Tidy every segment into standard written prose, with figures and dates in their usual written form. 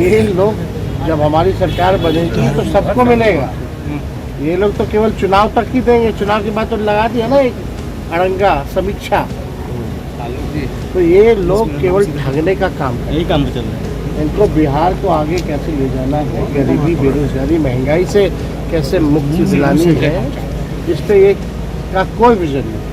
ये लोग जब हमारी सरकार बनेगी तो सबको मिलेगा। ये लोग तो केवल चुनाव तक ही देंगे, चुनाव के बाद तो लगा दिया ना एक अड़ंगा समीक्षा। तो ये लोग केवल ठगने का काम यही काम चल रहा है। इनको बिहार को आगे कैसे ले जाना है, गरीबी बेरोजगारी महंगाई से कैसे मुक्ति दिलानी है, इस पे एक का कोई विजन नहीं।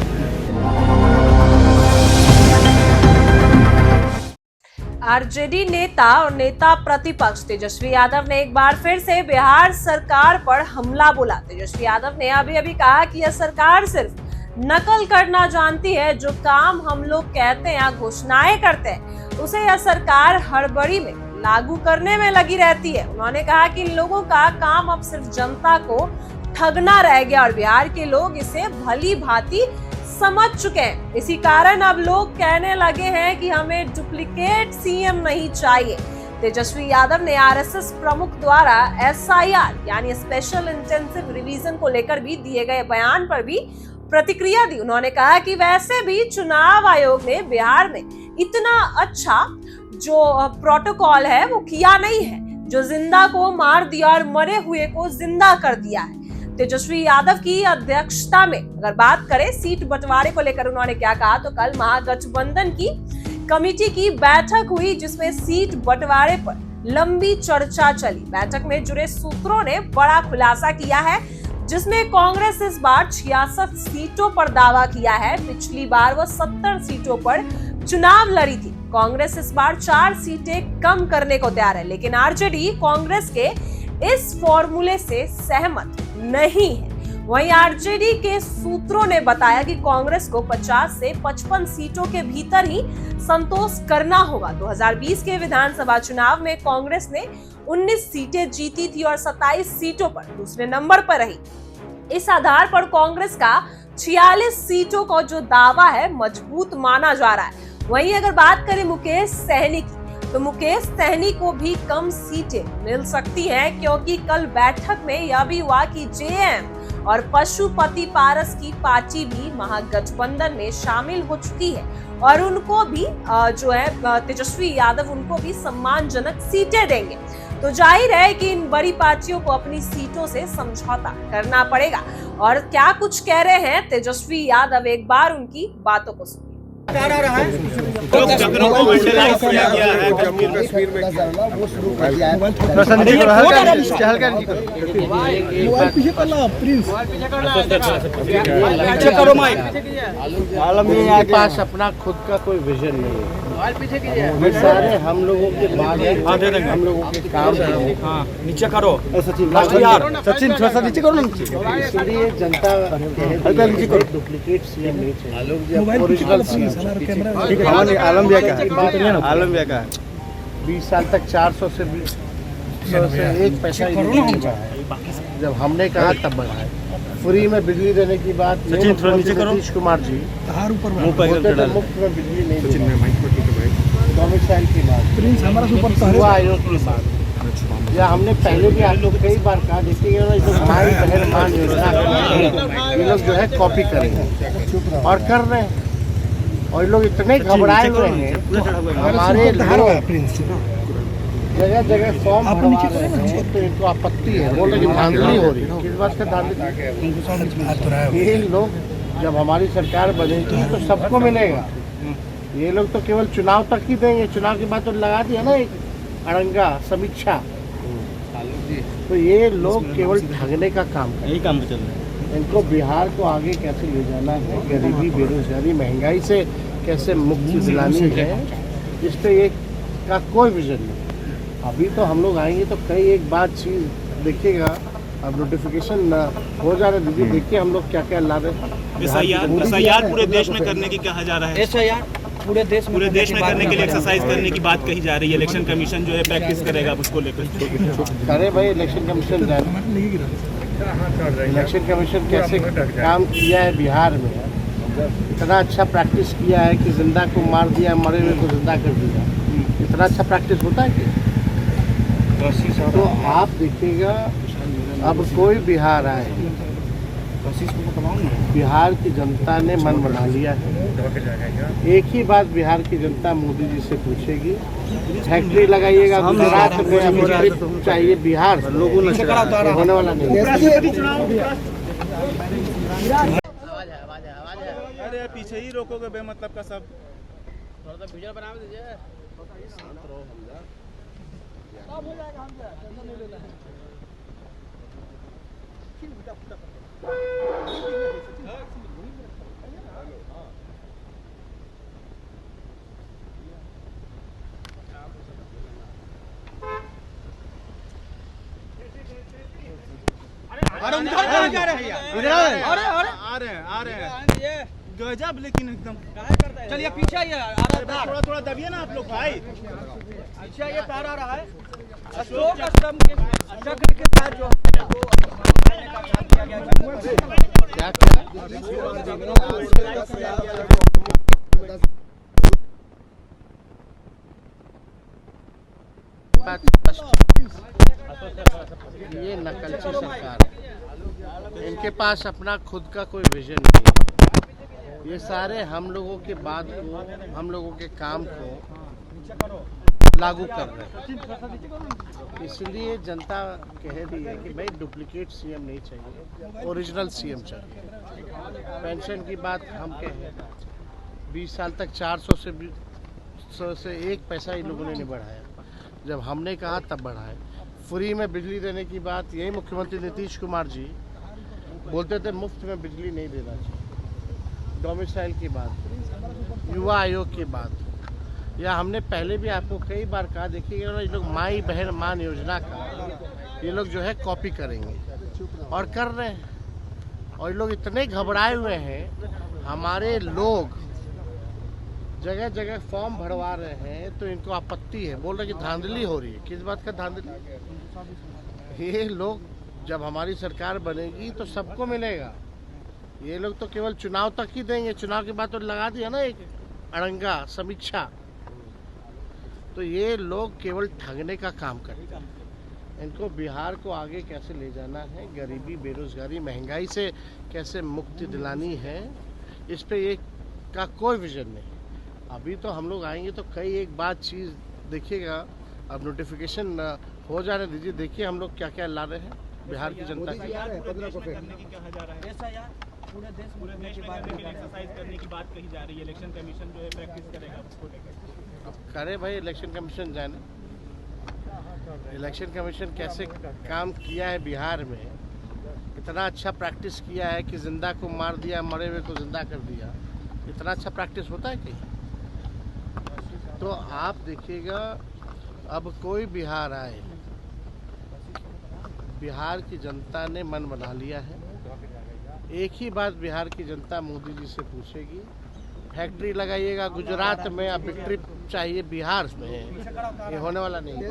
आरजेडी नेता और नेता प्रतिपक्ष तेजस्वी यादव ने एक बार फिर से बिहार सरकार पर हमला बोला। तेजस्वी यादव ने अभी कहा कि यह सरकार सिर्फ नकल करना जानती है। जो काम हम लोग कहते हैं या घोषणाएं करते हैं उसे यह सरकार हड़बड़ी में लागू करने में लगी रहती है। उन्होंने कहा कि लोगों का काम अब सिर्फ जनता को ठगना रह गया और बिहार के लोग इसे भली भांति समझ चुके हैं। इसी कारण अब लोग कहने लगे हैं कि हमें डुप्लीकेट सीएम नहीं चाहिए। तेजस्वी यादव ने आरएसएस प्रमुख द्वारा एसआईआर यानी स्पेशल इंटेंसिव रिवीजन को लेकर भी दिए गए बयान पर भी प्रतिक्रिया दी। उन्होंने कहा कि वैसे भी चुनाव आयोग ने बिहार में इतना अच्छा जो प्रोटोकॉल है वो किया नहीं है, जो जिंदा को मार दिया और मरे हुए को जिंदा कर दिया है। तेजस्वी यादव की अध्यक्षता में अगर बात करें सीट बंटवारे को लेकर उन्होंने क्या कहा, तो कल महागठबंधन की कमेटी की बैठक हुई जिसमें सीट बंटवारे पर लंबी चर्चा चली। बैठक में जुड़े सूत्रों ने बड़ा खुलासा किया है जिसमें कांग्रेस इस बार 66 सीटों पर दावा किया है। पिछली बार वो 70 सीटों पर चुनाव लड़ी थी। कांग्रेस इस बार 4 सीटें कम करने को तैयार है, लेकिन आरजेडी कांग्रेस के इस फॉर्मूले से सहमत नहीं है। वहीं आरजेडी के सूत्रों ने बताया कि कांग्रेस को 50 से 55 सीटों के भीतर ही संतोष करना होगा। 2020 के विधानसभा चुनाव में कांग्रेस ने 19 सीटें जीती थी और 27 सीटों पर दूसरे नंबर पर रही। इस आधार पर कांग्रेस का 46 सीटों का जो दावा है मजबूत माना जा रहा है। वहीं अगर बात करें मुकेश सहनी की, तो मुकेश सहनी को भी कम सीटें मिल सकती हैं क्योंकि कल बैठक में यह भी हुआ कि जेएम और पशुपति पारस की पार्टी भी महागठबंधन में शामिल हो चुकी है और उनको भी जो है तेजस्वी यादव उनको भी सम्मानजनक सीटें देंगे। तो जाहिर है कि इन बड़ी पार्टियों को अपनी सीटों से समझौता करना पड़ेगा। और क्या कुछ कह रहे हैं तेजस्वी यादव, एक बार उनकी बातों को सुनिए। पास अपना खुद का कोई विजन नहीं है। सारे हम लोगों के बाद हम लोगों के काम नीचे करो सचिन थोड़ा सा नीचे करो ना। इसलिए जनता डुप्लीकेट सीएम नहीं चाहिए, ओरिजिनल सीएम। आलम भैया का 20 साल तक 400 से 100 से 1 पैसा ही नहीं बढ़ा है। जब हमने कहा तब बढ़ा है। फ्री में बिजली देने की बात नीतीश कुमार जी मुफ्त में बिजली नहीं दी। डोमिसाइल की बात, युवा आयोग की बात, या हमने पहले भी आप लोग कई बार कहा देखिए माई बहन मान योजना ये लोग जो है कॉपी करेंगे और कर रहे हैं। और लोग इतने घबराए हुए हैं, हमारे जगह जगह फॉर्म भरवा रहे हैं तो इनको आपत्ति है, बोल रहे कि धांधली हो रही है। किस बात से धांधली? ये लोग जब हमारी सरकार बनेगी तो सबको मिलेगा। ये लोग तो केवल चुनाव तक ही देंगे, चुनाव के बाद तो लगा दिया ना एक अड़ंगा समीक्षा। तो ये लोग केवल ठगने का काम कर, यही काम चल रहा है। इनको बिहार को आगे कैसे ले जाना है, गरीबी बेरोजगारी महंगाई से कैसे मुक्ति दिलानी है, इस पे एक का कोई विजन नहीं। अभी तो हम लोग आएंगे तो कई एक बात चीज़ देखिएगा। अब नोटिफिकेशन हो जा रहा है दीदी, देखिए हम लोग क्या क्या ला रहे हैं। एसआईआर पूरे देश में करने की कहा जा रहा है। एसआईआर पूरे देश में करने के लिए एक्सरसाइज करने की बात कही जा रही है। इलेक्शन कमीशन जो है प्रैक्टिस करेगा उसको लेकर। करे भाई, इलेक्शन कमीशन इलेक्शन कमीशन कैसे काम किया है बिहार में, इतना अच्छा प्रैक्टिस किया है कि जिंदा को मार दिया, मरे हुए को जिंदा कर दिया। इतना अच्छा प्रैक्टिस होता है कि तो आप देखिएगा अब कोई बिहार आए बिहार की जनता ने मन बना लिया है। एक ही बात बिहार की जनता मोदी जी से पूछेगी, फैक्ट्री लगाइएगा गुजरात में, अभी चाहिए बिहार से, लोगों ने होने वाला नहीं। अरे यार पीछे ही रोकोगे बेमतलब का सब। आ रहे हैं गजब, लेकिन एकदम चलिए पीछे आइए, थोड़ा दबिए ना आप लोग भाई। पीछे आइए, पैर आ रहा है। अशोक स्तंभ के चक्र के साथ जो ये नकलची सरकार है, इनके पास अपना खुद का कोई विजन नहीं है। ये सारे हम लोगों के बात को, हम लोगों के काम को लागू कर रहे हैं। इसलिए जनता कह रही है कि भाई डुप्लीकेट सीएम नहीं चाहिए, ओरिजिनल सीएम चाहिए। पेंशन की बात हम कहें, 20 साल तक 400 से एक पैसा इन लोगों ने नहीं बढ़ाया, जब हमने कहा तब बढ़ाए। फ्री में बिजली देने की बात, यही मुख्यमंत्री नीतीश कुमार जी बोलते थे मुफ्त में बिजली नहीं देना चाहिए। डोमिसाइल की बात, युवा आयोग की बात, या हमने पहले भी आपको कई बार कहा, देखिएगा ये लोग माई बहन मान योजना का ये लोग जो है कॉपी करेंगे और कर रहे हैं। और ये लोग इतने घबराए हुए हैं, हमारे लोग जगह जगह फॉर्म भरवा रहे हैं तो इनको आपत्ति है, बोल रहे कि धांधली हो रही है। किस बात का धांधली? ये लोग जब हमारी सरकार बनेगी तो सबको मिलेगा, ये लोग तो केवल चुनाव तक ही देंगे। चुनाव के बाद तो लगा दिया ना एक अड़ंगा समीक्षा, तो ये लोग केवल ठगने का काम करते हैं। इनको बिहार को आगे कैसे ले जाना है, गरीबी बेरोजगारी महंगाई से कैसे मुक्ति दिलानी है, इस पे ये का कोई विजन नहीं। अभी तो हम लोग आएंगे तो कई एक बात चीज़ देखिएगा, अब नोटिफिकेशन हो जाने दीजिए, देखिए हम लोग क्या क्या ला रहे हैं बिहार की जनता की। पूरे देश में एक्सरसाइज करने की बात कही जा रही है। इलेक्शन कमीशन जो है प्रैक्टिस करेगा उसको लेकर। अब करे भाई इलेक्शन कमीशन जाने, इलेक्शन कमीशन कैसे काम किया है बिहार में, इतना अच्छा प्रैक्टिस किया है कि जिंदा को मार दिया, मरे हुए को जिंदा कर दिया। इतना अच्छा प्रैक्टिस होता है कहीं? तो आप देखिएगा, अब कोई बिहार आए, बिहार की जनता ने मन बना लिया है। एक ही बात बिहार की जनता मोदी जी से पूछेगी, फैक्ट्री लगाइएगा गुजरात में, अब फैक्ट्री चाहिए बिहार में, ये होने वाला नहीं है।